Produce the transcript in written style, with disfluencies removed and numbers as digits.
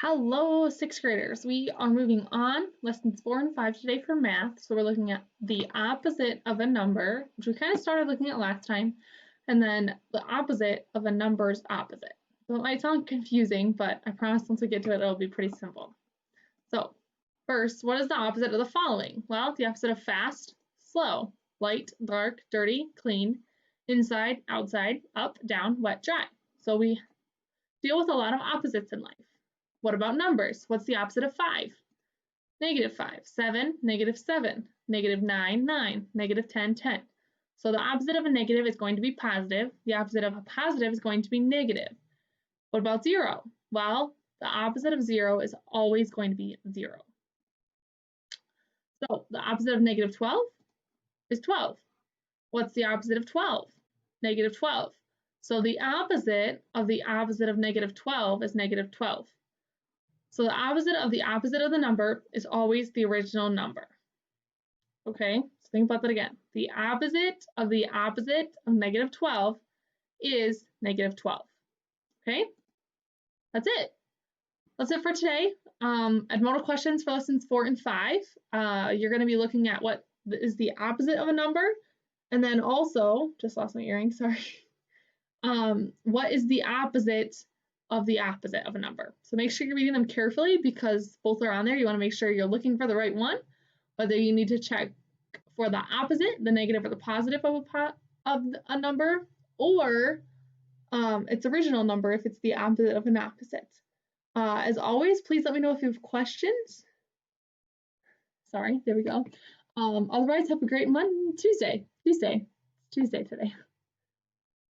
Hello, sixth graders. We are moving on, lessons 4 and 5 today for math. So we're looking at the opposite of a number, which we kind of started looking at last time, and then the opposite of a number's opposite. So it might sound confusing, but I promise once we get to it, it'll be pretty simple. So first, what is the opposite of the following? Well, the opposite of fast, slow, light, dark, dirty, clean, inside, outside, up, down, wet, dry. So we deal with a lot of opposites in life. What about numbers? What's the opposite of 5? -5, 7, -7, -9, 9, -10, 10. So the opposite of a negative is going to be positive. The opposite of a positive is going to be negative. What about 0? Well, the opposite of 0 is always going to be 0. So the opposite of -12 is 12. What's the opposite of 12? -12. So the opposite of -12 is -12. So the opposite of the number is always the original number. Okay, so think about that again. The opposite of -12 is -12. Okay, that's it. That's it for today. Modal questions for lessons 4 and 5. You're going to be looking at what is the opposite of a number, and then also, just lost my earring, sorry. What is the opposite of a number? So make sure you're reading them carefully because both are on there. You want to make sure you're looking for the right one, whether you need to check for the opposite, the negative or the positive of a number, or its original number if it's the opposite of an opposite. As always, please let me know if you have questions. Sorry, there we go. Otherwise, have a great Tuesday today.